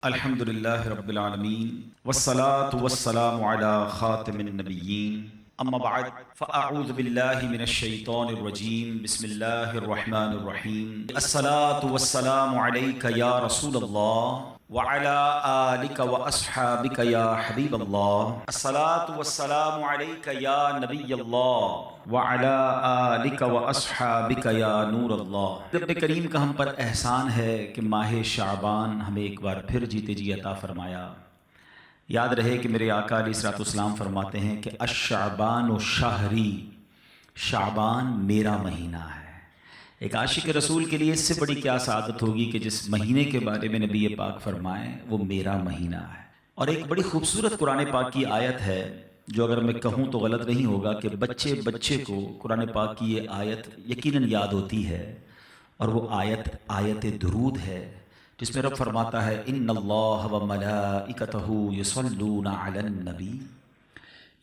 الحمدللہ رب العالمین والصلاة والسلام علی خاتم النبیین اما بعد فاعوذ باللہ من الشیطان الرجیم بسم اللہ الرحمن الرحیم الصلاة والسلام علیک یا رسول اللہ وعلی آلک واصحابک یا حبیب اللہ الصلاة والسلام علیک یا نبی اللہ وعلی آلک واصحابک یا نور اللہ۔ رب کریم کا ہم پر احسان ہے کہ ماہ شعبان ہمیں ایک بار پھر جیتے جی عطا فرمایا۔ یاد رہے کہ میرے آقا علیہ الصلوۃ والسلام فرماتے ہیں کہ الشعبان شہری، شعبان میرا مہینہ ہے۔ ایک عاشق رسول کے لیے اس سے بڑی کیا سعادت ہوگی کہ جس مہینے کے بارے میں نبی پاک فرمائیں وہ میرا مہینہ ہے۔ اور ایک بڑی خوبصورت قرآن پاک کی آیت ہے جو اگر میں کہوں تو غلط نہیں ہوگا کہ بچے کو قرآن پاک کی یہ آیت یقیناً یاد ہوتی ہے، اور وہ آیت درود ہے جس میں رب فرماتا ہے ان اللہ و ملائکتہ یصلون علی النبی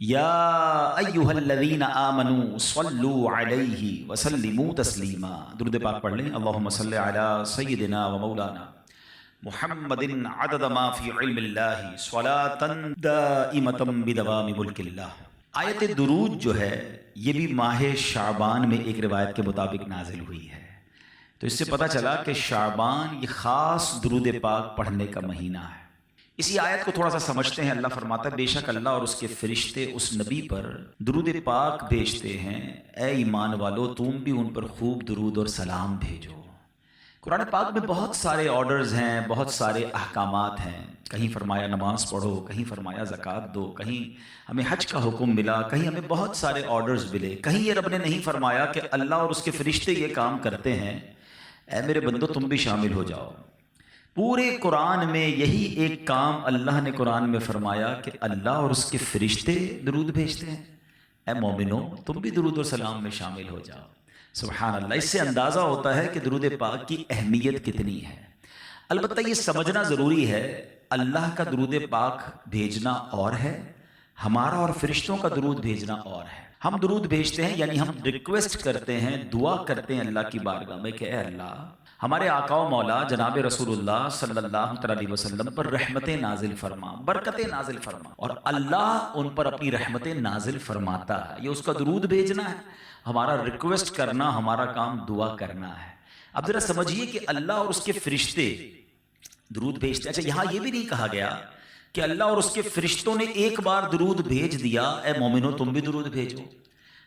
یا ایھا الذین آمنوا صلوا علیہ وسلموا تسلیما۔ درود پاک پڑھ لیں۔ اللہم صلی علی سیدنا و مولانا محمد عدد ما فی علم اللہ صلاۃ دائمۃ بدوام ملک اللہ۔ آیت درود جو ہے یہ بھی ماہ شعبان میں ایک روایت کے مطابق نازل ہوئی ہے، تو اس سے پتہ چلا کہ شعبان یہ خاص درود پاک پڑھنے کا مہینہ ہے۔ اسی آیت کو تھوڑا سا سمجھتے ہیں۔ اللہ فرماتا ہے بے شک اللہ اور اس کے فرشتے اس نبی پر درود پاک بھیجتے ہیں، اے ایمان والو تم بھی ان پر خوب درود اور سلام بھیجو۔ قرآن پاک میں بہت سارے آرڈرز ہیں، بہت سارے احکامات ہیں۔ کہیں فرمایا نماز پڑھو، کہیں فرمایا زکوٰۃ دو، کہیں ہمیں حج کا حکم ملا، کہیں ہمیں بہت سارے آرڈرز ملے، کہیں یہ رب نے نہیں فرمایا کہ اللہ اور اس کے فرشتے یہ کام کرتے ہیں، اے میرے بندو تم بھی شامل ہو جاؤ۔ پورے قرآن میں یہی ایک کام اللہ نے قرآن میں فرمایا کہ اللہ اور اس کے فرشتے درود بھیجتے ہیں، اے مومنو تم بھی درود و سلام میں شامل ہو جاؤ۔ سبحان اللہ۔ اس سے اندازہ ہوتا ہے کہ درود پاک کی اہمیت کتنی ہے۔ البتہ یہ سمجھنا ضروری ہے اللہ کا درود پاک بھیجنا اور ہے، ہمارا اور فرشتوں کا درود بھیجنا اور ہے۔ ہم درود بھیجتے ہیں یعنی ہم ریکویسٹ کرتے ہیں، دعا کرتے ہیں اللہ کی بارگاہ میں کہ اے اللہ ہمارے آقا و مولا جناب رسول اللہ صلی اللہ علیہ وسلم پر رحمتیں نازل فرما، برکتیں نازل فرما، اور اللہ ان پر اپنی رحمتیں نازل فرماتا ہے۔ یہ اس کا درود بھیجنا ہے، ہمارا ریکویسٹ کرنا، ہمارا کام دعا کرنا ہے۔ اب ذرا سمجھیے کہ اللہ اور اس کے فرشتے درود بھیجتے ہیں۔ اچھا یہاں یہ بھی نہیں کہا گیا کہ اللہ اور اس کے فرشتوں نے ایک بار درود بھیج دیا، اے مومنو تم بھی درود بھیجو۔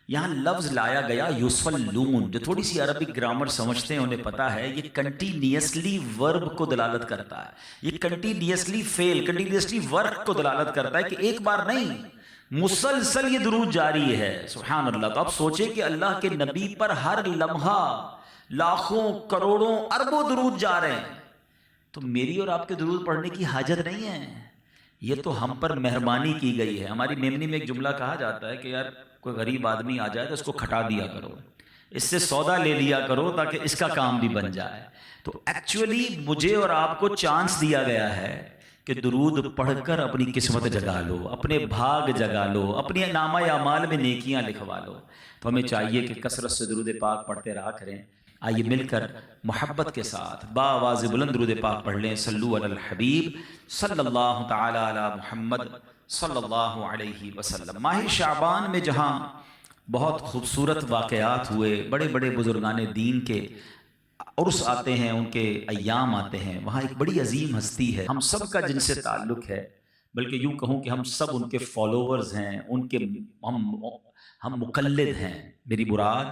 یہاں لفظ لایا گیا یصلون، جو تھوڑی سی عربک گرامر سمجھتے ہیں انہیں پتا ہے یہ کنٹینیسلی ورب کو دلالت کرتا ہے، یہ کنٹینیسلی فعل، کنٹینیسلی ورک کو دلالت کرتا ہے کہ ایک بار نہیں، مسلسل یہ درود جاری ہے۔ سبحان اللہ۔ تو اب سوچیں کہ اللہ کے نبی پر ہر لمحہ لاکھوں کروڑوں اربوں درود جا رہے ہیں، تو میری اور آپ کے درود پڑھنے کی حاجت نہیں ہے، یہ تو ہم پر مہربانی کی گئی ہے۔ ہماری میمنی میں ایک جملہ کہا جاتا ہے کہ یار کوئی غریب آدمی آ جائے تو اس کو کھٹا دیا کرو، اس سے سودا لے لیا کرو تاکہ اس کا کام بھی بن جائے۔ تو ایکچولی مجھے اور آپ کو چانس دیا گیا ہے کہ درود پڑھ کر اپنی قسمت جگا لو، اپنے بھاگ جگا لو، اپنے نامہ اعمال میں نیکیاں لکھوا لو۔ تو ہمیں چاہیے کہ کثرت سے درود پاک پڑھتے رہا کریں۔ آئیے مل کر محبت کے ساتھ باآواز بلند درود پاک پڑھ لیں۔ صلو علی الحبیب صلی اللہ تعالی علی محمد صلی اللہ علیہ وسلم۔ ماہ شعبان میں جہاں بہت خوبصورت واقعات ہوئے، بڑے بڑے بزرگان دین کے عرس آتے ہیں، ان کے ایام آتے ہیں، وہاں ایک بڑی عظیم ہستی ہے ہم سب کا جن سے تعلق ہے، بلکہ یوں کہوں کہ ہم سب ان کے فالوورز ہیں، ان کے ہم مقلد ہیں۔ میری مراد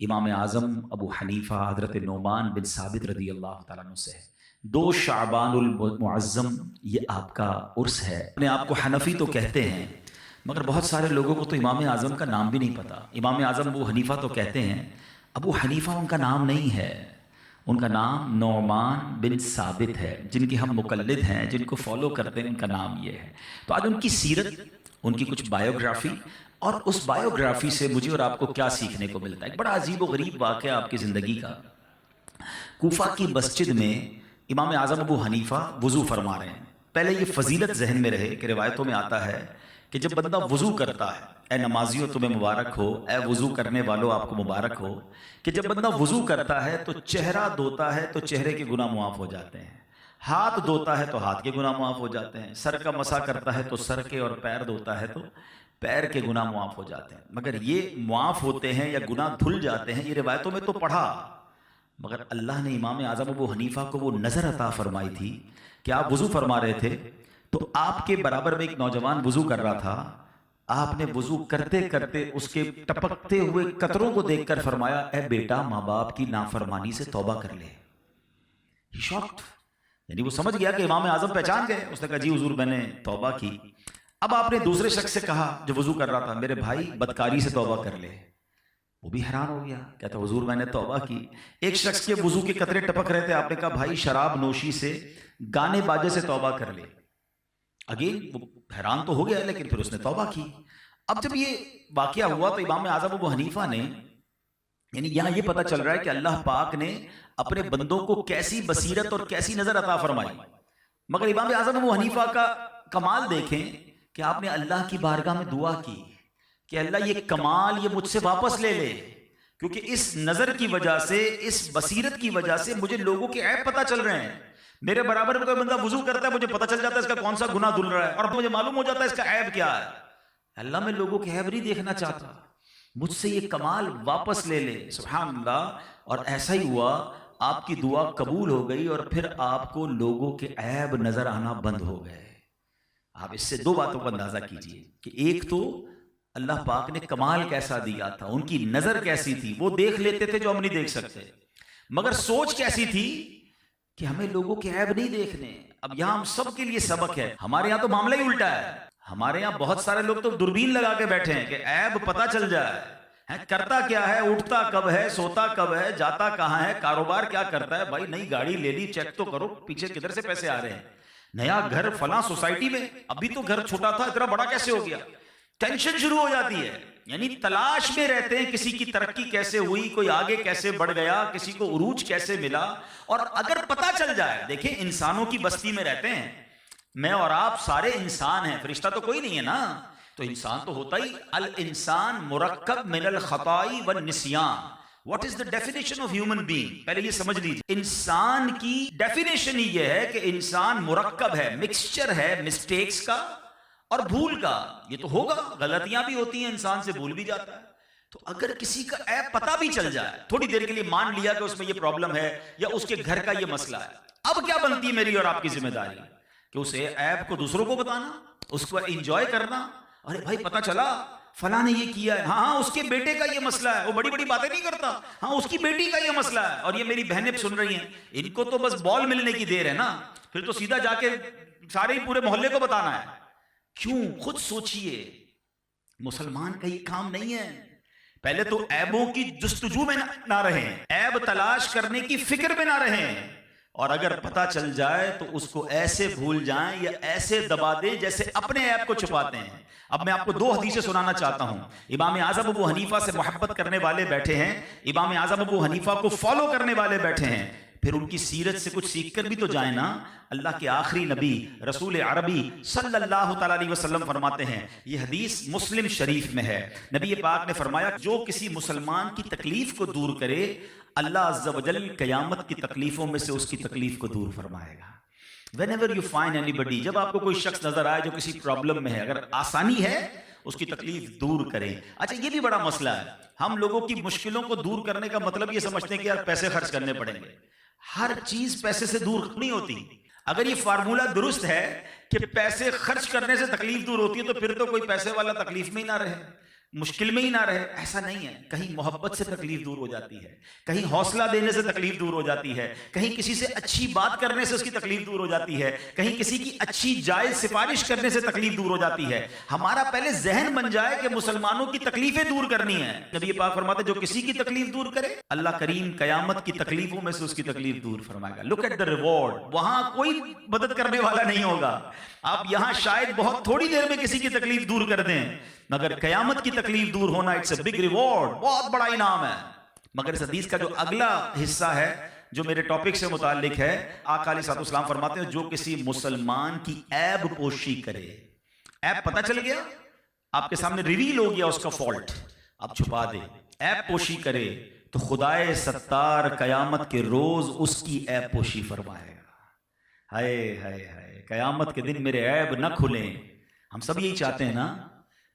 امام اعظم ابو حنیفہ حضرت نعمان بن ثابت رضی اللہ تعالیٰ عنہ سے ہے۔ 2 شعبان المعظم یہ آپ کا عرس ہے۔ اپنے آپ کو حنفی تو کہتے ہیں مگر بہت سارے لوگوں کو تو امام اعظم کا نام بھی نہیں پتا۔ امام اعظم ابو حنیفہ تو کہتے ہیں، ابو حنیفہ ان کا نام نہیں ہے، ان کا نام نعمان بن ثابت ہے۔ جن کے ہم مقلد ہیں، جن کو فالو کرتے ہیں، ان کا نام یہ ہے۔ تو آج ان کی سیرت، ان کی کچھ بایوگرافی، اور اس بایوگرافی سے مجھے اور آپ کو کیا سیکھنے کو ملتا ہے۔ ایک بڑا عجیب و غریب واقعہ آپ کی زندگی کا۔ کوفہ کی مسجد میں امام اعظم ابو حنیفہ وضو فرما رہے ہیں۔ پہلے یہ فضیلت ذہن میں رہے کہ روایتوں میں آتا ہے کہ جب بندہ وضو کرتا ہے، اے نمازیوں تمہیں مبارک ہو، اے وضو کرنے والوں آپ کو مبارک ہو، کہ جب بندہ وضو کرتا ہے تو چہرہ دھوتا ہے تو چہرے کے گناہ معاف ہو جاتے ہیں، ہاتھ دھوتا ہے تو ہاتھ کے گناہ معاف ہو جاتے ہیں، سر کا مسح کرتا ہے تو سر کے، اور پیر دھوتا ہے تو پیر کے گناہ معاف ہو جاتے ہیں۔ مگر یہ معاف ہوتے ہیں یا گناہ دھل جاتے ہیں، یہ روایتوں میں تو پڑھا، مگر اللہ نے امام اعظم ابو حنیفہ کو وہ نظر عطا فرمائی تھی کہ آپ وضو فرما رہے تھے تو آپ کے برابر میں ایک نوجوان وضو کر رہا تھا، آپ نے وضو کرتے کرتے اس کے ٹپکتے ہوئے قطروں کو دیکھ کر فرمایا، اے بیٹا ماں باپ کی نافرمانی سے توبہ کر لے۔ ہی شاکڈ، یعنی وہ سمجھ گیا کہ امام اعظم پہچان گئے۔ اس نے کہا جی حضور میں نے توبہ کی۔ اب آپ نے دوسرے شخص سے کہا جو وضو کر رہا تھا، میرے بھائی بدکاری سے توبہ کر لے۔ وہ بھی حیران ہو گیا، کہتا حضور میں نے توبہ کی۔ ایک شخص کے وضو کے قطرے ٹپک رہے تھے، آپ نے کہا بھائی شراب نوشی سے، گانے باجے سے توبہ کر لے۔ اگین وہ حیران تو ہو گیا لیکن پھر اس نے توبہ کی۔ اب جب یہ واقعہ ہوا تو امام اعظم ابو حنیفہ نے، یعنی یہاں یہ پتہ چل رہا ہے کہ اللہ پاک نے اپنے بندوں کو کیسی بصیرت اور کیسی نظر عطا فرمائی۔ مگر امام اعظم ابو حنیفہ کا کمال دیکھیں کہ آپ نے اللہ کی بارگاہ میں دعا کی کہ اللہ یہ کمال یہ مجھ سے واپس لے لے، کیونکہ اس نظر کی وجہ سے، اس بصیرت کی وجہ سے مجھے لوگوں کے عیب پتہ چل رہے ہیں۔ میرے برابر میں کوئی بندہ وضو کرتا ہے، مجھے پتہ چل جاتا ہے اس کا کون سا گناہ دھل رہا ہے، اور مجھے معلوم ہو جاتا ہے اس کا عیب کیا ہے۔ اللہ میں لوگوں کے عیب نہیں دیکھنا چاہتا، مجھ سے یہ کمال واپس لے لے۔ سبحان اللہ۔ اور ایسا ہی ہوا، آپ کی دعا قبول ہو گئی اور پھر آپ کو لوگوں کے عیب نظر آنا بند ہو گئے۔ آپ اس سے دو باتوں کا اندازہ کیجئے کہ ایک تو اللہ پاک نے کمال کیسا دیا تھا، ان کی نظر کیسی تھی، وہ دیکھ لیتے تھے جو ہم نہیں دیکھ سکتے، مگر سوچ کیسی تھی کہ ہمیں لوگوں کے عیب نہیں دیکھنے۔ اب یہاں ہم سب کے لیے سبق ہے، ہمارے یہاں تو معاملہ ہی الٹا ہے، ہمارے یہاں بہت سارے لوگ تو دوربین لگا کے بیٹھے ہیں کہ عیب پتہ چل جائے، کرتا کیا ہے، اٹھتا کب ہے، سوتا کب ہے، جاتا کہاں ہے، کاروبار کیا کرتا ہے۔ بھائی نئی گاڑی لے لی، چیک تو کرو پیچھے کدھر سے پیسے آ رہے ہیں، نیا گھر فلاں سوسائٹی میں، ابھی تو گھر چھوٹا تھا اتنا بڑا کیسے ہو گیا، ٹینشن شروع ہو جاتی ہے۔ یعنی تلاش میں رہتے ہیں کسی کی ترقی کیسے ہوئی، کوئی آگے کیسے بڑھ گیا، کسی کو عروج کیسے ملا۔ اور اگر پتہ چل جائے، دیکھیں انسانوں کی بستی میں رہتے ہیں، میں اور آپ سارے انسان ہیں، فرشتہ تو کوئی نہیں ہے نا، تو انسان تو ہوتا ہی، الانسان مرکب من الخطاء والنسیان۔ What is the definition of human being؟ پہلے یہ سمجھ لیجیے، انسان کی ڈیفینیشن ہی یہ ہے کہ انسان مرکب ہے، مکسچر ہے مسٹیکس کا اور بھول کا۔ یہ تو ہوگا، غلطیاں بھی ہوتی ہیں، انسان سے بھول بھی جاتا ہے۔ تو اگر کسی کا عیب پتہ بھی چل جائے، تھوڑی دیر کے لیے مان لیا کہ اس میں یہ پرابلم ہے یا اس کے گھر کا یہ مسئلہ ہے، اب کیا بنتی ہے میری اور آپ کی ذمہ داری کہ اس عیب کو دوسروں کو بتانا، اس کو انجوائے کرنا۔ ارے بھائی پتہ چلا فلاں نے یہ کیا ہے، ہاں اس کے بیٹے کا یہ مسئلہ ہے، وہ بڑی بڑی باتیں نہیں کرتا، ہاں اس کی بیٹی کا یہ مسئلہ ہے، اور یہ میری بہنیں سن رہی ہیں، ان کو تو بس بال ملنے کی دیر ہے نا، پھر تو سیدھا جا کے سارے ہی پورے محلے کو بتانا ہے۔ کیوں؟ خود سوچئے، مسلمان کا یہ کام نہیں ہے۔ پہلے تو عیبوں کی جستجو میں نہ رہیں، عیب تلاش کرنے کی فکر میں نہ رہیں، اور اگر پتہ چل جائے تو اس کو ایسے بھول جائیں یا ایسے دبا دیں جیسے اپنے عیب کو چھپاتے ہیں۔ اب میں آپ کو دو حدیثیں سنانا چاہتا ہوں۔ امام اعظم ابو حنیفہ سے محبت کرنے والے بیٹھے ہیں، امام اعظم ابو حنیفہ کو فالو کرنے والے بیٹھے ہیں، پھر ان کی سیرت سے کچھ سیکھ کر بھی تو جائیں نا۔ اللہ کے آخری نبی رسول عربی صلی اللہ تعالیٰ علیہ وسلم فرماتے ہیں، یہ حدیث مسلم شریف میں ہے، نبی پاک نے فرمایا جو کسی مسلمان کی تکلیف کو دور کرے، اللہ عز و جل قیامت کی تکلیفوں میں سے اس کی تکلیف کو دور فرمائے گا۔ whenever you find anybody، جب آپ کو کوئی شخص نظر آئے جو کسی پرابلم میں ہے، اگر آسانی ہے اس کی تکلیف دور کریں۔ اچھا یہ بھی بڑا مسئلہ ہے، ہم لوگوں کی مشکلوں کو دور کرنے کا مطلب یہ سمجھتے ہیں کہ یار پیسے خرچ کرنے پڑیں گے۔ ہر چیز پیسے سے دور نہیں ہوتی۔ اگر یہ فارمولہ درست ہے کہ پیسے خرچ کرنے سے تکلیف دور ہوتی ہے تو پھر تو کوئی پیسے والا تکلیف میں ہی نہ رہے، مشکل میں ہی نہ رہے۔ ایسا نہیں ہے، کہیں محبت سے تکلیف دور ہو جاتی ہے، کہیں حوصلہ دینے سے تکلیف دور ہو جاتی ہے، کہیں کسی سے اچھی بات کرنے سے اس کی تکلیف دور ہو جاتی ہے، کہیں کسی کی اچھی جائز سفارش کرنے سے تکلیف دور ہو جاتی ہے۔ ہمارا پہلے ذہن بن جائے کہ مسلمانوں کی تکلیفیں دور کرنی ہے۔ نبی پاک فرماتے جو کسی کی تکلیف دور کرے، اللہ کریم قیامت کی تکلیفوں میں سے اس کی تکلیف دور فرمائے گا۔ لک ایٹ the reward، وہاں کوئی مدد کرنے والا نہیں ہوگا۔ آپ یہاں شاید بہت تھوڑی دیر میں کسی کی تکلیف دور کر دیں، مگر قیامت کی تکلیف دور ہونا اٹس اے بگ ریوارڈ، بہت بڑا انعام ہے۔ مگر اس حدیث کا جو اگلا حصہ ہے جو میرے ٹاپک سے متعلق ہے، آقا علیہ الصلوۃ والسلام فرماتے ہیں جو کسی مسلمان کی عیب پوشی کرے، عیب پتہ چل گیا، آپ کے سامنے ریویل ہو گیا اس کا فالٹ، اب چھپا دے، عیب پوشی کرے تو خدائے ستار قیامت کے روز اس کی عیب پوشی فرمائے گا۔ ہائے ہائے ہائے، قیامت کے دن میرے عیب نہ کھلیں. ہم سب یہی چاہتے ہیں نا.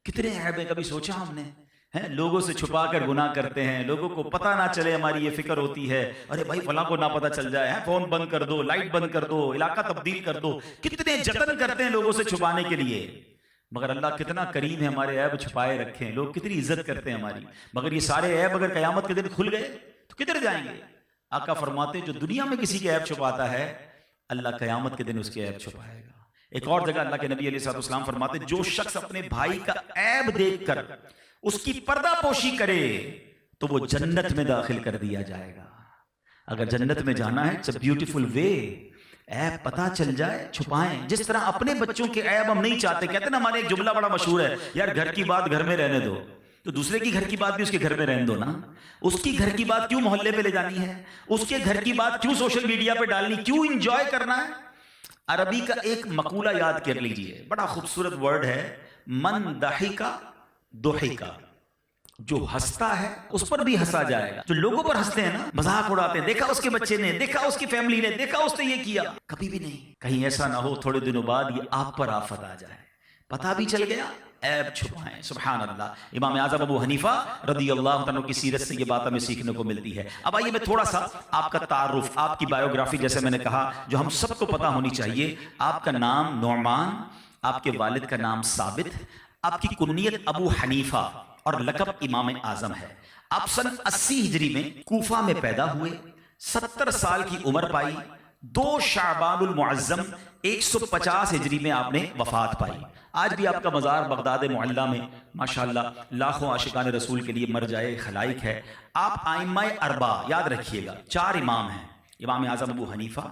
کتنے عیب ہیں، کبھی سوچا ہم نے؟ لوگوں سے چھپا کر گناہ کرتے ہیں، لوگوں کو پتہ نہ چلے، ہماری یہ فکر ہوتی ہے ارے بھائی فلاں کو نہ پتہ چل جائے، فون بند کر دو، لائٹ بند کر دو، علاقہ تبدیل کر دو. کتنے جتن کرتے ہیں لوگوں سے چھپانے کے لیے، مگر اللہ کتنا کریم ہے، ہمارے عیب چھپائے رکھے ہیں. لوگ کتنی عزت کرتے ہیں ہماری، مگر یہ سارے عیب اگر قیامت کے دن کھل گئے تو کدھر جائیں گے؟ آقا فرماتے ہیں جو دنیا میں کسی کے عیب چھپاتا ہے، اللہ قیامت کے دن اس کے عیب چھپائے گا. ایک اور جگہ اللہ کے نبی علیہ الصلوۃ والسلام فرماتے ہیں جو شخص اپنے بھائی کا عیب دیکھ کر اس کی پردہ پوشی کرے تو وہ جنت میں داخل کر دیا جائے گا. اگر جنت میں جانا ہے اٹس اے بیوٹیفل وے. عیب پتہ چل جائے چھپائیں. جس طرح اپنے بچوں کے عیب ہم نہیں چاہتے، کہتے ہیں نا ہمارے ایک جملہ بڑا مشہور ہے، یار گھر کی بات گھر میں رہنے دو، تو دوسرے کی گھر کی بات بھی اس کے گھر میں رہنے دو نا. اس کی گھر کی بات کیوں محلے پہ لے جانی ہے؟ اس کے گھر کی بات کیوں سوشل میڈیا پہ ڈالنی؟ کیوں انجوائے کرنا ہے؟ عربی کا ایک مقولہ یاد کر لیجئے، بڑا خوبصورت ورڈ ہے، من ضحکا ضحکا. جو ہنستا ہے اس پر بھی ہنسا جائے گا. جو لوگوں پر ہنستے ہیں نا، مذاق اڑاتے ہیں، دیکھا اس کے بچے نے، دیکھا اس کی فیملی نے، دیکھا اس نے یہ کیا، کبھی بھی نہیں. کہیں ایسا نہ ہو تھوڑے دنوں بعد یہ آپ پر آفت آ جائے. پتہ بھی چل گیا، عیب چھپائیں. سبحان اللہ. امام اعظم ابو حنیفہ رضی اللہ عنہ کی سیرت سے یہ بات ہمیں سیکھنے کو ملتی ہے. اب آئیے میں تھوڑا سا آپ کا تعارف، آپ کی بایوگرافی، جیسے میں نے کہا جو ہم سب کو پتہ ہونی چاہیے. آپ کا نام نعمان، آپ کے والد کا نام ثابت، آپ کی کنیت ابو حنیفہ اور لقب امام اعظم ہے. آپ سن 80 ہجری میں کوفہ میں پیدا ہوئے، 70 سال کی عمر پائی. 2 شعبان المعظم 150 ہجری میں آپ نے وفات پائی. آج بھی آپ کا مزار بغداد معلیٰ میں ماشاءاللہ لاکھوں عاشقان رسول کے لیے مرجع خلائق ہے. آپ ائمہ اربع یاد رکھیے گا، 4 امام ہیں، امام اعظم ابو حنیفہ،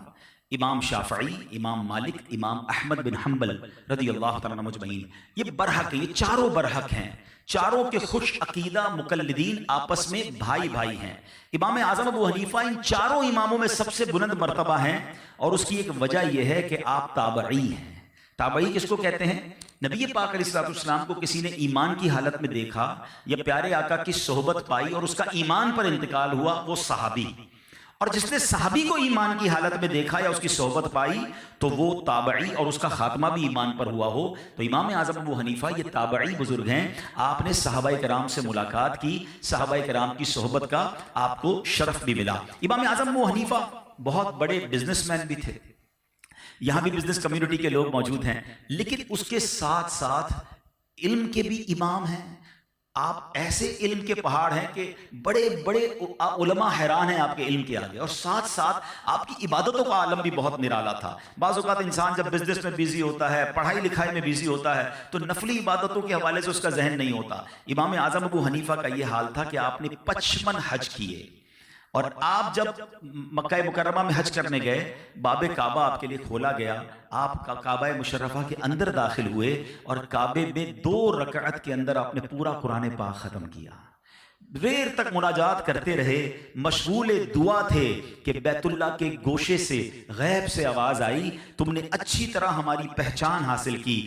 امام شافعی، امام مالک، امام احمد بن حنبل رضی اللہ تعالیٰ عنہ مجمعین. یہ برحق ہیں، یہ چاروں برحق ہیں، چاروں کے خوش عقیدہ مقلدین آپس میں بھائی بھائی ہیں. امام اعظم ابو حنیفہ ان چاروں اماموں میں سب سے بلند مرتبہ ہیں، اور اس کی ایک وجہ یہ ہے کہ آپ تابعی ہیں. تابعی کس کو کہتے ہیں؟ نبی پاک علیہ الصلوۃ والسلام کو کسی نے ایمان کی حالت میں دیکھا یا پیارے آقا کی صحبت پائی اور اس کا ایمان پر انتقال ہوا، وہ صحابی. اور جس نے صحابی کو ایمان کی حالت میں دیکھا یا اس کی صحبت پائی تو وہ تابعی، اور اس کا خاتمہ بھی ایمان پر ہوا ہو. تو امام اعظم ابو حنیفہ یہ تابعی بزرگ ہیں. آپ نے صحابہ کرام سے ملاقات کی، صحابہ کرام کی صحبت کا آپ کو شرف بھی ملا. امام اعظم ابو حنیفہ بہت بڑے بزنس مین بھی تھے. یہاں بھی بزنس کمیونٹی کے لوگ موجود ہیں، لیکن اس کے ساتھ ساتھ علم کے بھی امام ہیں. آپ ایسے علم کے پہاڑ ہیں کہ بڑے بڑے علماء حیران ہیں آپ کے علم کے آگے، اور ساتھ ساتھ آپ کی عبادتوں کا عالم بھی بہت نرالا تھا. بعض اوقات انسان جب بزنس میں بیزی ہوتا ہے، پڑھائی لکھائی میں بیزی ہوتا ہے، تو نفلی عبادتوں کے حوالے سے اس کا ذہن نہیں ہوتا. امام اعظم ابو حنیفہ کا یہ حال تھا کہ آپ نے 55 حج کیے، اور آپ جب مکہ مکرمہ میں حج کرنے گئے، باب کعبہ آپ کے لیے کھولا گیا، آپ کعبہ مشرفہ کے اندر داخل ہوئے اور کعبے میں 2 رکعت کے اندر آپ نے پورا قرآن پاک ختم کیا. دیر تک مناجات کرتے رہے، مشغول دعا تھے کہ بیت اللہ کے گوشے سے غیب سے آواز آئی، تم نے اچھی طرح ہماری پہچان حاصل کی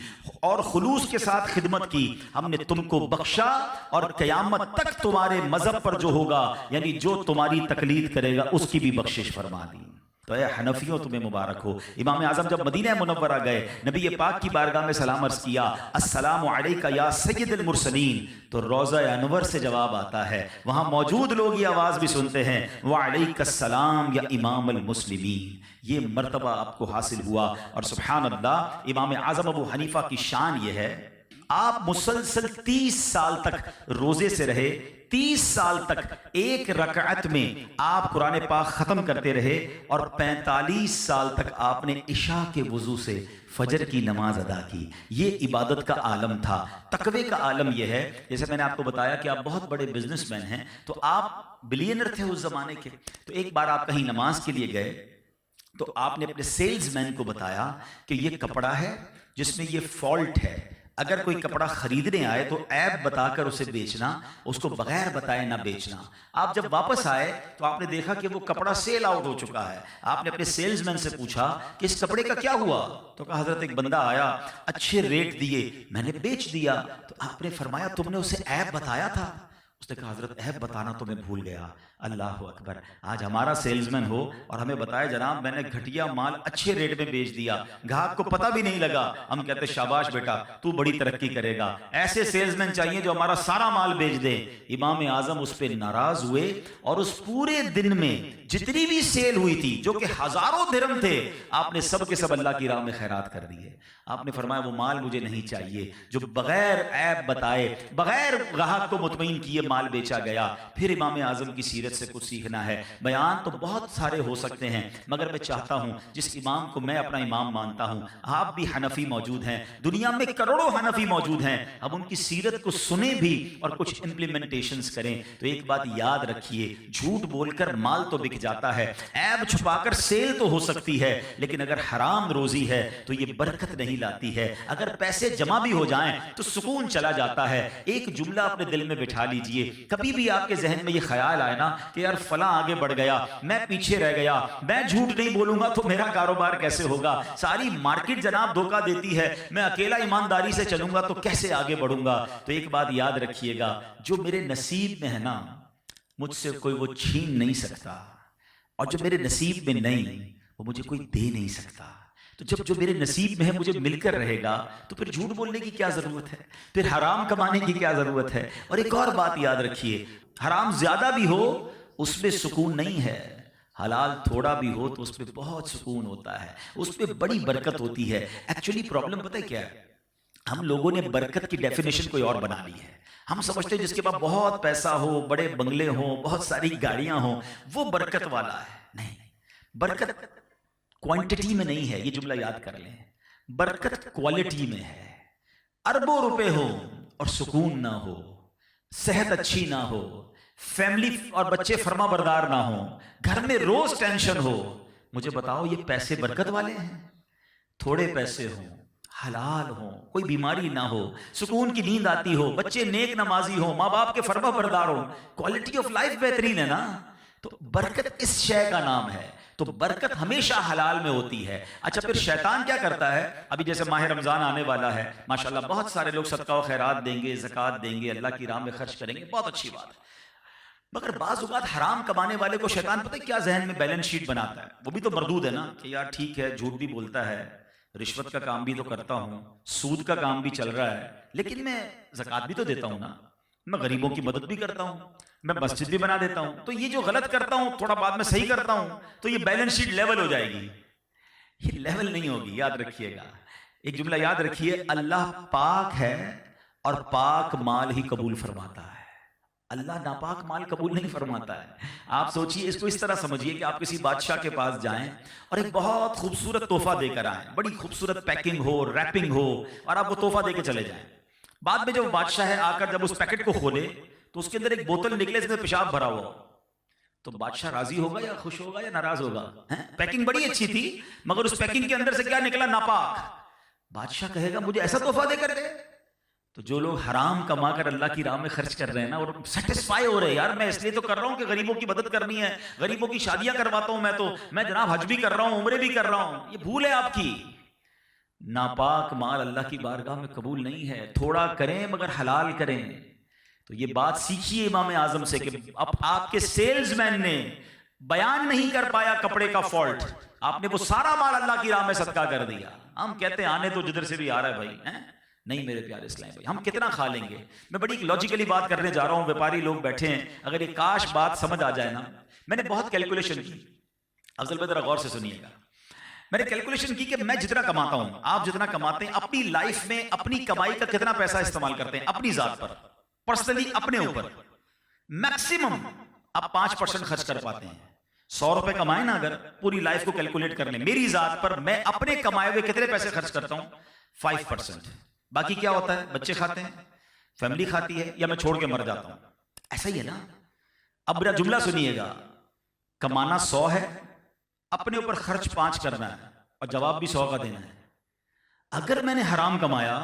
اور خلوص کے ساتھ خدمت کی، ہم نے تم کو بخشا، اور قیامت تک تمہارے مذہب پر جو ہوگا، یعنی جو تمہاری تقلید کرے گا، اس کی بھی بخشش فرما دی. تو اے حنفیوں تمہیں مبارک ہو. امام اعظم جب مدینہ منورہ گئے، نبی پاک کی بارگاہ میں سلام عرض کیا، السلام علیکہ یا سید المرسلین، تو روضہ انور سے جواب آتا ہے. وہاں موجود لوگ یہ آواز بھی سنتے ہیں، وعلیک السلام یا امام المسلمین. یہ مرتبہ آپ کو حاصل ہوا. اور سبحان اللہ، امام اعظم ابو حنیفہ کی شان یہ ہے، آپ مسلسل 30 سال تک روزے سے رہے. 30 سال تک ایک رکعت میں آپ قرآن پاک ختم کرتے رہے، اور 45 سال تک آپ نے عشاء کے وضو سے فجر کی نماز ادا کی. یہ عبادت کا عالم تھا. تقوی کا عالم یہ ہے، جیسے میں نے آپ کو بتایا کہ آپ بہت بڑے بزنس مین ہیں، تو آپ بلینر تھے اس زمانے کے. تو ایک بار آپ کہیں نماز کے لیے گئے تو آپ نے اپنے سیلز مین کو بتایا کہ یہ کپڑا ہے جس میں یہ فالٹ ہے، اگر کوئی کپڑا خریدنے آئے تو عیب بتا کر اسے بیچنا، اس کو بغیر بتائے نہ بیچنا. آپ جب واپس آئے تو آپ نے دیکھا کہ وہ کپڑا سیل آؤٹ ہو چکا ہے. آپ نے اپنے سیلز مین سے پوچھا کہ اس کپڑے کا کیا ہوا؟ تو کہا حضرت ایک بندہ آیا، اچھے ریٹ دیے، میں نے بیچ دیا. تو آپ نے فرمایا تم نے اسے عیب بتایا تھا؟ اس نے کہا حضرت عیب بتانا تو میں بھول گیا. اللہ اکبر. آج ہمارا سیلز مین ہو اور ہمیں بتائے جناب میں نے گھٹیا مال اچھے ریٹ میں بیچ دیا, گاہک کو پتہ بھی نہیں لگا, ہم کہتے شاباش بیٹا تو بڑی ترقی کرے گا. ایسے سیلز مین چاہیے جو ہمارا سارا مال بیچ دے. امام اعظم اس پہ ناراض ہوئے اور اس پورے دن میں جتنی بھی سیل ہوئی تھی جو کہ ہزاروں درہم تھے, آپ نے سب کے سب اللہ کی راہ میں خیرات کر دیے. آپ نے فرمایا وہ مال مجھے نہیں چاہیے جو بغیر عیب بتائے, بغیر گاہک کو مطمئن کیے مال بیچا گیا. پھر امام اعظم کی سیرت سے کچھ سیکھنا ہے. بیان تو بہت سارے ہو سکتے ہیں مگر میں چاہتا ہوں جس امام کو میں اپنا امام مانتا ہوں, آپ بھی حنفی موجود ہیں, دنیا میں کروڑوں حنفی موجود ہیں, اب ان کی سیرت کو سنیں بھی اور کچھ امپلیمنٹیشنز کریں. تو ایک بات یاد رکھیے, جھوٹ بول کر مال تو بک جاتا ہے, عیب چھپا کر سیل تو ہو سکتی ہے, لیکن اگر حرام روزی ہے تو یہ برکت نہیں لاتی ہے. اگر پیسے جمع بھی ہو جائیں تو سکون چلا جاتا ہے. ایک جملہ اپنے دل میں بٹھا لیجئے, کبھی بھی آپ کے ذہن میں یہ خیال آئے نا کہ یار فلاں آگے بڑھ گیا, میں پیچھے رہ گیا, میں جھوٹ نہیں بولوں گا تو میرا کاروبار کیسے ہوگا, ساری مارکیٹ جناب دھوکہ دیتی ہے, میں اکیلا ایمانداری سے چلوں گا تو کیسے آگے بڑھوں گا. تو ایک بات یاد رکھیے گا, جو میرے نصیب میں ہے نا مجھ سے کوئی وہ چھین نہیں سکتا, اور جو میرے نصیب میں نہیں وہ مجھے کوئی دے نہیں سکتا. تو جب جو میرے نصیب میں ہے مجھے مل کر رہے گا تو پھر جھوٹ بولنے کی کیا ضرورت ہے, پھر حرام کمانے کی کیا ضرورت ہے. اور ایک اور بات یاد رکھیے, حرام زیادہ بھی ہو اس میں سکون نہیں ہے, حلال تھوڑا بھی ہو تو اس پہ بہت سکون ہوتا ہے, اس پہ بڑی برکت ہوتی ہے. ایکچولی پرابلم پتہ ہے کیا ہے, ہم لوگوں نے برکت کی ڈیفینیشن کوئی اور بنا لی ہے. ہم سمجھتے ہیں جس کے پاس بہت پیسہ ہو, بڑے بنگلے ہوں, بہت ساری گاڑیاں ہوں, وہ برکت والا ہے. نہیں, برکت کوانٹٹی میں نہیں ہے, یہ جملہ یاد کر لیں, برکت کوالٹی میں ہے. اربوں روپے ہو اور سکون نہ ہو, صحت اچھی نہ ہو, فیملی اور بچے فرما بردار نہ ہو, گھر میں روز ٹینشن ہو, مجھے بتاؤ یہ پیسے برکت والے ہیں؟ تھوڑے پیسے ہوں, حلال ہوں, کوئی بیماری نہ ہو, سکون کی نیند آتی ہو, بچے نیک نمازی ہوں, ماں باپ کے فرما بردار ہوں, کوالٹی آف لائف بہترین ہے نا. تو برکت اس شے کا نام ہے. تو برکت ہمیشہ حلال میں ہوتی ہے. اچھا پھر شیطان کیا کرتا ہے, ابھی جیسے ماہ رمضان آنے والا ہے, ماشاءاللہ بہت سارے لوگ صدقہ و خیرات دیں گے, زکوٰۃ دیں گے, اللہ کی راہ میں خرچ کریں گے, بہت اچھی بات ہے. مگر بعض اوقات حرام کمانے والے کو شیطان پتہ ہے کیا ذہن میں بیلنس شیٹ بناتا ہے, وہ بھی تو مردود ہے نا, کہ یار ٹھیک ہے جھوٹ بھی بولتا ہے, رشوت کا کام بھی تو کرتا ہوں, سود کا کام بھی چل رہا ہے, لیکن میں زکوٰۃ بھی تو دیتا ہوں نا, میں غریبوں کی مدد بھی کرتا ہوں, میں مسجد بھی بنا دیتا ہوں, تو یہ جو غلط کرتا ہوں تھوڑا بعد میں صحیح کرتا ہوں, تو یہ بیلنس شیٹ لیول ہو جائے گی. یہ لیول نہیں ہوگی, یاد رکھیے گا. ایک جملہ یاد رکھیے, اللہ پاک ہے اور پاک مال ہی قبول فرماتا ہے, اللہ ناپاک مال قبول نہیں فرماتا ہے. آپ سوچئے, اس کو اس طرح سمجھیے کہ آپ کسی بادشاہ کے پاس جائیں اور ایک بہت خوبصورت تحفہ دے کر آئیں, بڑی خوبصورت پیکنگ ہو, ریپنگ ہو, اور آپ وہ تحفہ دے کے چلے جائیں. بعد میں جب بادشاہ ہے آ کر جب اس پیکٹ کو کھولے تو اس کے اندر ایک بوتل نکلے جس میں پیشاب بھرا ہوا, تو بادشاہ راضی ہوگا یا خوش ہوگا یا ناراض ہوگا؟ پیکنگ بڑی اچھی تھی مگر اس پیکنگ کے اندر سے کیا نکلا, ناپاک. بادشاہ کہے گا مجھے ایسا تحفہ دے کر گئے. تو جو لوگ حرام کما کر اللہ کی راہ میں خرچ کر رہے ہیں نا, اور سیٹسفائی ہو رہے ہیں, یار میں اس لیے تو کر رہا ہوں کہ غریبوں کی مدد کرنی ہے, غریبوں کی شادیاں کرواتا ہوں, میں جناب حج بھی کر رہا ہوں, عمرے بھی کر رہا ہوں, یہ بھول ہے آپ کی. ناپاک مال اللہ کی بارگاہ میں قبول نہیں ہے. تھوڑا کریں مگر حلال کریں. تو یہ بات سیکھیے امام اعظم سے کہ اب آپ کے سیلز مین نے بیان نہیں کر پایا کپڑے کا فالٹ, آپ نے وہ سارا مال اللہ کی راہ میں صدقہ کر دیا. ہم کہتے ہیں آنے تو جدھر سے بھی آ رہا ہے بھائی, نہیں میرے پیارے اسلام بھائی, ہم کتنا کھا لیں گے. میں بڑی لاجیکلی بات کرنے جا رہا ہوں, ویپاری لوگ بیٹھے ہیں, اگر یہ کاش بات سمجھ آ جائے نا. میں نے بہت کیلکولیشن کی, افضل بھائی ذرا غور سے سنیے گا. میں نے کیلکولیشن کی کہ میں جتنا کماتا ہوں, آپ جتنا کماتے ہیں, اپنی لائف میں اپنی کمائی کا کتنا پیسہ استعمال کرتے ہیں اپنی ذات پر, پرسنلی اپنے اوپر. میکسیمم آپ 5% خرچ کر پاتے ہیں. 100 روپے کمائیں نا, اگر پوری لائف کو کیلکولیٹ کر لیں, میری ذات پر میں اپنے کمائے ہوئے کتنے پیسے خرچ کرتا ہوں؟ 5%. باقی کیا ہوتا ہے؟ بچے کھاتے ہیں, فیملی کھاتی ہے, یا میں چھوڑ کے مر جاتا ہوں. ایسا ہی ہے نا. اب میرا جملہ سنیے گا, کمانا 100 ہے, اپنے اوپر خرچ 5 کرنا ہے, اور جواب بھی 100 کا دینا ہے. اگر میں نے حرام کمایا,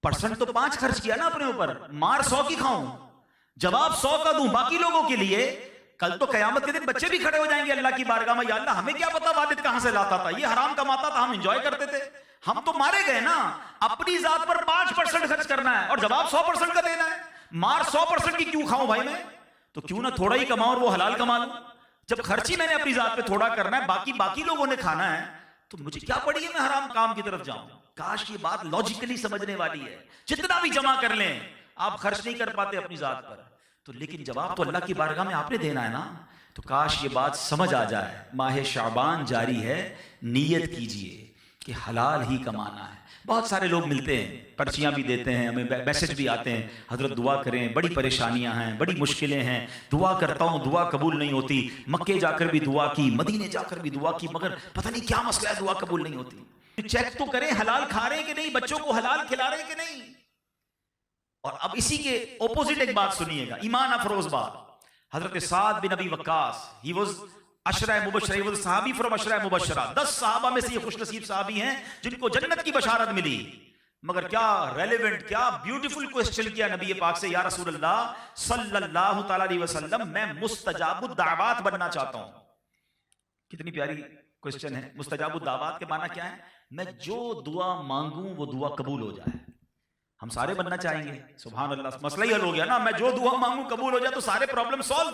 پرسنٹ تو 5 خرچ کیا نا اپنے اوپر, مار 100 کی کھاؤں, جواب 100 کا دوں باقی لوگوں کے لیے. کل تو قیامت کے دن بچے بھی کھڑے ہو جائیں گے اللہ کی بارگاہ میں, یا اللہ ہمیں کیا پتا والد کہاں سے لاتا تھا, یہ حرام کماتا تھا, ہم انجوائے کرتے تھے, ہم تو مارے گئے نا. اپنی ذات پر 5% خرچ کرنا ہے اور جواب 100% کا دینا ہے. مار 100% کی کیوں کھاؤں بھائی میں؟ تو کیوں نہ تھوڑا ہی کماؤں اور وہ حلال کما لوں؟ جب خرچی میں نے اپنی ذات پہ تھوڑا کرنا ہے، باقی لوگوں نے کھانا ہے، تو مجھے کیا پڑی ہے میں حرام کام کی طرف جاؤں؟ کاش یہ بات لاجیکلی سمجھنے والی ہے. جتنا بھی جمع کر لیں آپ خرچ نہیں کر پاتے اپنی ذات پر، تو لیکن جواب تو اللہ کی بارگاہ میں آپ نے دینا ہے نا. تو کاش یہ بات سمجھ آ جائے. ماہ شعبان جاری ہے، نیت کیجئے کہ حلال ہی کمانا ہے. بہت سارے لوگ ملتے ہیں، پرچیاں بھی دیتے ہیں، ہمیں میسج بھی آتے ہیں، حضرت دعا کریں، بڑی پریشانیاں ہیں، بڑی مشکلیں ہیں، دعا کرتا ہوں دعا قبول نہیں ہوتی. مکے جا کر بھی دعا کی، مدینے جا کر بھی دعا کی، مگر پتہ نہیں کیا مسئلہ ہے، دعا قبول نہیں ہوتی. چیک تو کریں حلال کھا رہے ہیں کہ نہیں، بچوں کو حلال کھلا رہے ہیں کہ نہیں. اور اب اسی کے اپوزٹ ایک بات سنیے گا، ایمان افروز بات. حضرت Saad bin Abi Waqqas, he was Ashra Mubashra, he was sahabi from Ashra Mubashra. 10 صحابہ میں سے یہ خوش نصیب صحابی ہیں جن کو جنت کی بشارت ملی. مگر کیا ریلیونٹ، کیا بیوٹیفل کوسچن کیا نبی پاک سے، یا رسول اللہ صلی اللہ تعالی علیہ وسلم میں مستجاب الدعوات بننا چاہتا ہوں. کتنی پیاری کوسچن ہے. مستجاب الدعوات کے معنی کیا ہے؟ میں جو دعا مانگوں وہ دعا قبول ہو جائے. ہم سارے بننا چاہیں گے. سبحان اللہ، مسئلہ ہی حل ہو گیا نا. میں جو دعا مانگوں قبول ہو جائے تو سارے پرابلم سالو.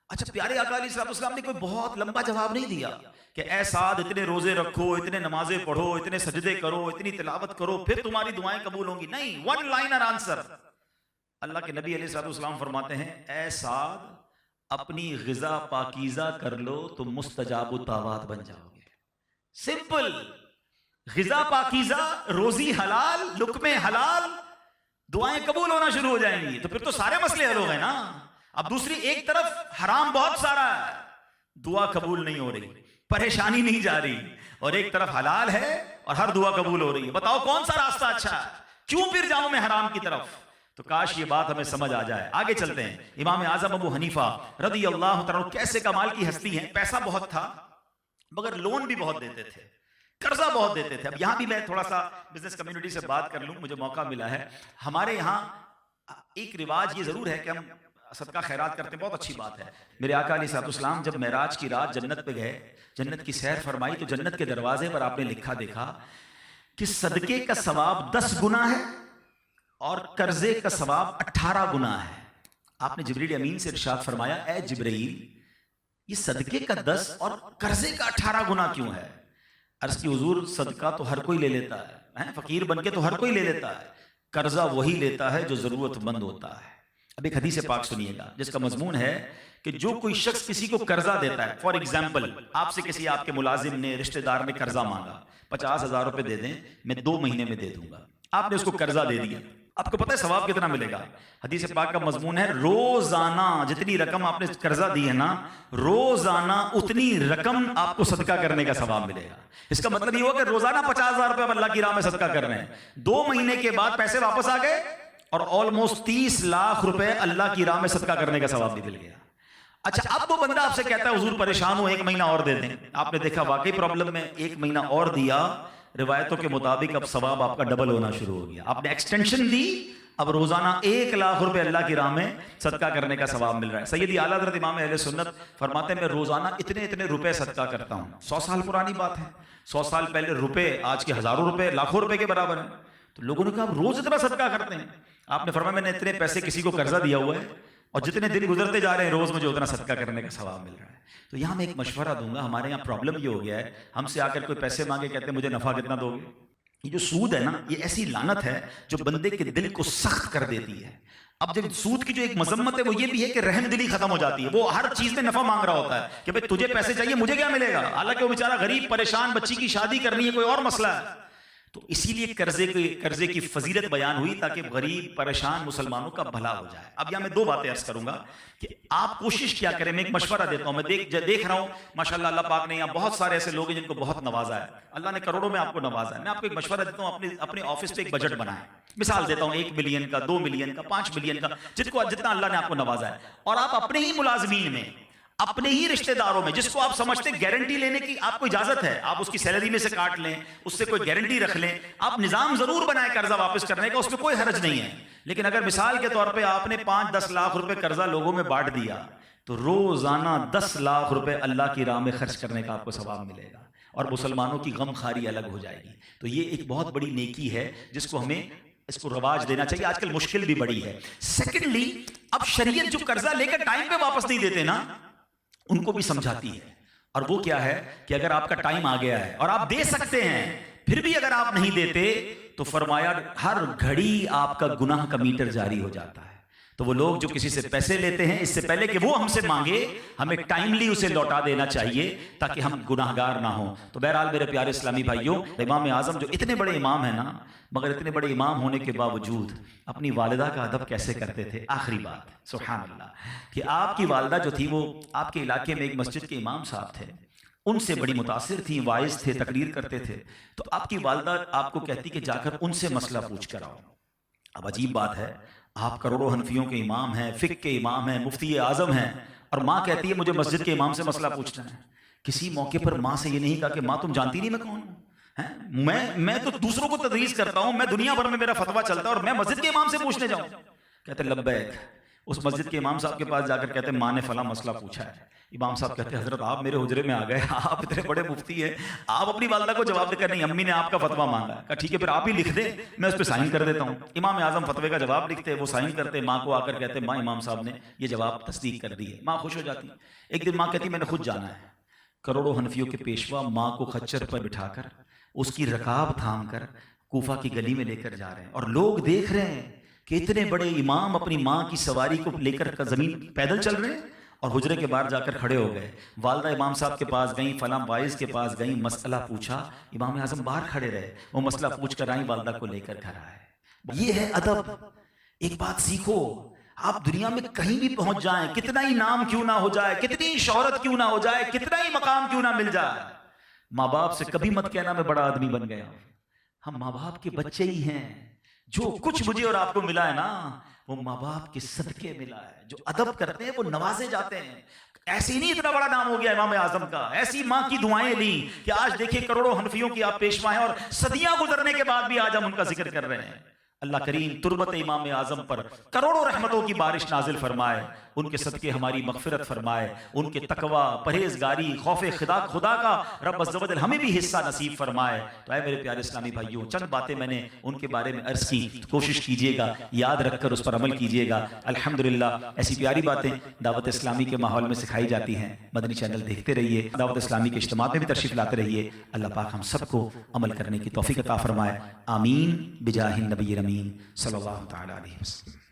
اچھا، پیارے آقا علیہ السلام نے کوئی بہت لمبا جواب نہیں دیا کہ اے سعد اتنے روزے رکھو، اتنے نمازیں پڑھو، اتنے سجدے کرو، اتنی تلاوت کرو، پھر تمہاری دعائیں قبول ہوں گی. نہیں، ون لائنر آنسر. اللہ کے نبی علیہ السلام فرماتے ہیں اے سعد اپنی غذا پاکیزہ کر لو تو مستجاب الدعوات بن جاؤ گے. سمپل. غذا پاکیزہ، روزی حلال، لقمے حلال، دعائیں قبول ہونا شروع ہو جائیں گی. تو پھر تو سارے مسئلے حل ہو گئے نا. اب دوسری ایک طرف حرام بہت سارا ہے، دعا قبول نہیں ہو رہی، پریشانی نہیں جا رہی، اور ایک طرف حلال ہے اور ہر دعا قبول ہو رہی ہے. بتاؤ کون سا راستہ اچھا ہے؟ کیوں پھر جاؤں میں حرام کی طرف؟ تو کاش یہ بات ہمیں سمجھ آ جائے. آگے چلتے ہیں. امام اعظم ابو حنیفہ رضی اللہ تعالیٰ کیسے کمال کی ہستی ہیں. پیسہ بہت تھا مگر لون بھی بہت دیتے تھے، قرضہ بہت دیتے تھے. اب یہاں بھی میں تھوڑا سا بزنس کمیونٹی سے بات کر لوں، مجھے موقع ملا ہے. ہمارے یہاں ایک رواج یہ ضرور ہے کہ ہم صدقہ خیرات کرتے ہیں، بہت اچھی بات ہے. میرے آقا علیہ السلام جب معراج کی رات جنت پہ گئے، جنت کی سیر فرمائی، تو جنت کے دروازے پر آپ نے لکھا دیکھا کہ صدقے کا ثواب 10 گنا ہے اور قرضے کا ثواب 18 گنا ہے. آپ نے جبریل امین سے ارشاد فرمایا اے جبرائیل یہ صدقے کا 10 اور قرضے کا 18 گنا کیوں ہے؟ عرض کی حضور صدقہ تو ہر کوئی لے لیتا ہے، فقیر بن کے تو ہر کوئی لے لیتا ہے، قرضہ وہی لیتا ہے جو ضرورت مند ہوتا ہے. اب ایک حدیث پاک سنیے گا جس کا مضمون ہے کہ جو کوئی شخص کسی کو قرضہ دیتا ہے، فار ایگزامپل آپ سے کسی آپ کے ملازم نے، رشتہ دار نے قرضہ مانگا، 50,000 روپے دے دیں میں 2 مہینے میں دے دوں گا. آپ نے اس کو قرضہ دے دیا، آپ کو پتہ ہے ثواب کتنا ملے گا؟ حدیث پاک کا مضمون ہے روزانہ جتنی رقم آپ نے قرضہ دی ہے نا، روزانہ اتنی رقم آپ کو صدقہ کرنے کا ثواب ملے گا. اس کا مطلب یہ ہوا کہ روزانہ 50,000 روپے اللہ کی راہ میں صدقہ کر رہے ہیں، 2 مہینے کے بعد پیسے واپس آ گئے اور آلموسٹ 30 لاکھ روپے اللہ کی راہ میں صدقہ کرنے کا ثواب بھی مل گیا. اچھا، اب وہ بندہ آپ سے کہتا ہے حضور پریشان ہوں 1 مہینہ اور دے دیں. آپ نے دیکھا واقعی پرابلم میں 1 مہینہ اور دیا، روایتوں کے مطابق اب ثواب آپ کا ڈبل ہونا شروع ہو گیا. آپ نے ایکسٹینشن دی، اب روزانہ 1 لاکھ روپے اللہ کی راہ میں صدقہ کرنے کا ثواب مل رہا ہے. سیدی اعلیٰ حضرت امام اہل سنت فرماتے ہیں میں روزانہ اتنے روپے صدقہ کرتا ہوں. 100 سال پرانی بات ہے، 100 سال پہلے روپے آج کے ہزاروں روپے، لاکھوں روپے کے برابر ہیں. تو لوگوں نے کہا روز اتنا صدقہ کرتے ہیں. آپ نے فرمایا میں نے اتنے پیسے کسی کو قرضہ دیا ہوا ہے اور جتنے دن گزرتے جا رہے ہیں روز مجھے اتنا صدقہ کرنے کا ثواب مل رہا ہے. تو یہاں میں ایک مشورہ دوں گا. ہمارے یہاں پرابلم یہ ہو گیا ہے، ہم سے آ کر کوئی پیسے مانگے کہتے ہیں مجھے نفع کتنا دو گے. یہ جو سود ہے نا، یہ ایسی لعنت ہے جو بندے کے دل کو سخت کر دیتی ہے. اب جب سود کی جو ایک مذمت ہے وہ یہ بھی ہے کہ رحم دلی ختم ہو جاتی ہے. وہ ہر چیز میں نفع مانگ رہا ہوتا ہے کہ بھئی تجھے پیسے چاہیے، مجھے کیا ملے گا؟ حالانکہ وہ بیچارہ غریب پریشان، بچی کی شادی کرنی ہے، کوئی اور مسئلہ ہے. تو اسی لیے قرضے کی فضیلت بیان ہوئی تاکہ غریب پریشان مسلمانوں کا بھلا ہو جائے. اب یہاں میں 2 باتیں عرض کروں گا کہ آپ کوشش کیا کریں. میں ایک مشورہ دیتا ہوں، میں دیکھ رہا ہوں ماشاءاللہ اللہ پاک نے یہاں بہت سارے ایسے لوگ ہیں جن کو بہت نوازا ہے، اللہ نے کروڑوں میں آپ کو نوازا ہے. میں آپ کو ایک مشورہ دیتا ہوں، اپنے آفس پہ ایک بجٹ بنائیں. مثال دیتا ہوں 1 ملین کا، 2 ملین کا، 5 ملین کا، جتنا اللہ نے آپ کو نوازا ہے. اور آپ اپنے ہی ملازمین میں، اپنے ہی رشتہ داروں میں جس کو آپ سمجھتے ہیں گارنٹی لینے کی آپ کو اجازت ہے، آپ اس کی سیلری میں سے کاٹ لیں، اس سے کوئی گارنٹی رکھ لیں. آپ نظام ضرور بنائیں قرضہ واپس کرنے کا، اس میں کوئی حرج نہیں ہے. لیکن اگر مثال کے طور پہ آپ نے 5-10 لاکھ روپے قرضہ لوگوں میں بانٹ دیا تو روزانہ 10 لاکھ روپے اللہ کی راہ میں خرچ کرنے کا آپ کو ثواب ملے گا اور مسلمانوں کی غم خاری الگ ہو جائے گی. تو یہ ایک بہت بڑی نیکی ہے جس کو ہمیں اس کو رواج دینا چاہیے، آج کل مشکل بھی بڑی ہے۔ سیکنڈلی، اب شریعت جو قرضہ لے کر ٹائم پہ واپس نہیں دیتے نا، ان کو بھی سمجھاتی ہے، اور وہ کیا ہے کہ اگر آپ کا ٹائم آ گیا ہے اور آپ دے سکتے ہیں، پھر بھی اگر آپ نہیں دیتے تو فرمایا ہر گھڑی آپ کا گناہ کا میٹر جاری ہو جاتا ہے۔ تو وہ لوگ جو کسی سے پیسے لیتے ہیں، اس سے پہلے کہ وہ ہم سے مانگے، ہمیں ٹائملی اسے لوٹا دینا چاہیے تاکہ ہم گناہگار نہ ہوں۔ تو بہرحال میرے پیارے اسلامی بھائیوں، امام اعظم جو اتنے بڑے امام ہیں نا، مگر اتنے بڑے امام ہونے کے باوجود اپنی والدہ کا ادب کیسے کرتے تھے؟ آخری بات سبحان اللہ، کہ آپ کی والدہ جو تھی وہ آپ کے علاقے میں ایک مسجد کے امام صاحب تھے، ان سے بڑی متاثر تھیں، واعظ تھے، تقریر کرتے تھے، تو آپ کی والدہ آپ کو کہتی کہ جا کر ان سے مسئلہ پوچھ کر آؤ۔ اب عجیب بات ہے، آپ کروڑوں حنفیوں کے امام ہیں، فقہ کے امام ہیں، مفتی اعظم ہیں، اور ماں کہتی ہے مجھے مسجد کے امام سے مسئلہ پوچھنا ہے۔ کسی موقع پر ماں سے یہ نہیں کہا کہ ماں تم جانتی نہیں میں کون ہوں، میں تو دوسروں کو تدریس کرتا ہوں، میں دنیا بھر میں میرا فتویٰ چلتا ہے اور میں مسجد کے امام سے پوچھنے جاؤں؟ کہتے لبیک۔ اس مسجد کے امام صاحب کے پاس جا کر کہتے ماں نے فلاں مسئلہ پوچھا ہے۔ امام صاحب کہتے ہیں حضرت آپ میرے حجرے میں آ گئے، آپ اتنے بڑے مفتی ہیں، آپ اپنی والدہ کو جواب دے کر نہیں، امی نے آپ کا فتویٰ مانگا ہے۔ کہا ٹھیک ہے پھر آپ ہی لکھ دیں، میں اس پہ سائن کر دیتا ہوں۔ امام اعظم فتوے کا جواب لکھتے، وہ سائن کرتے، ماں کو آ کر کہتے ماں امام صاحب نے یہ جواب تصدیق کر دی ہے۔ ماں خوش ہو جاتی۔ ایک دن ماں کہتی میں نے خود جانا ہے۔ کروڑوں حنفیوں کے پیشوا ماں کو خچر پر بٹھا کر، اس کی رکاب تھام کر کوفہ کی گلی میں لے کر جا رہے ہیں، اور لوگ دیکھ رہے ہیں کہ اتنے بڑے امام اپنی ماں کی سواری کو لے کر زمین پیدل چل رہے ہیں، اور حجرے کے باہر جا کر کھڑے ہو گئے۔ والدہ امام صاحب کے پاس گئیں، فلاں واعظ کے پاس گئیں، مسئلہ پوچھا، امام اعظم باہر کھڑے رہے، وہ مسئلہ پوچھ کر آئیں، والدہ کو لے کر گھر آئے۔ یہ ہے ادب۔ ایک بات سیکھو، آپ دنیا میں کہیں بھی پہنچ جائیں، کتنا ہی نام کیوں نہ ہو جائے، کتنی شہرت کیوں نہ ہو جائے، کتنا ہی مقام کیوں نہ مل جائے، ماں باپ سے کبھی مت کہنا میں بڑا آدمی بن گیا۔ ہم ماں باپ کے بچے ہی ہیں۔ جو کچھ مجھے اور آپ کو ملا ہے نا، وہ ماں باپ کے صدقے ملا ہے۔ جو ادب کرتے ہیں وہ نوازے جاتے ہیں۔ ایسے ہی نہیں اتنا بڑا نام ہو گیا امام اعظم کا، ایسی ماں کی دعائیں لیں کہ آج دیکھیں کروڑوں حنفیوں کی آپ پیشوا ہیں، اور صدیاں گزرنے کے بعد بھی آج ہم ان کا ذکر کر رہے ہیں۔ اللہ کریم تربت امام اعظم پر کروڑوں رحمتوں کی بارش نازل فرمائے، ان کے صدقے ہماری مغفرت فرمائے، ان کے تقوی، پرہیزگاری، خوف خدا کا رب عز و جل ہمیں بھی حصہ نصیب فرمائے۔ تو اے میرے پیارے اسلامی بھائیوں، چند باتیں میں نے ان کے بارے میں عرض کی، کوشش کیجئے گا یاد رکھ کر اس پر عمل کیجئے گا۔ الحمدللہ ایسی پیاری باتیں دعوت اسلامی کے ماحول میں سکھائی جاتی ہیں۔ مدنی چینل دیکھتے رہیے، دعوت اسلامی کے اجتماع میں بھی تشریف لاتے رہیے۔ اللہ پاک ہم سب کو عمل کرنے کی توفیق عطا فرمائے، آمین بجاہ النبی الامین صلی اللہ تعالی علیہ وسلم۔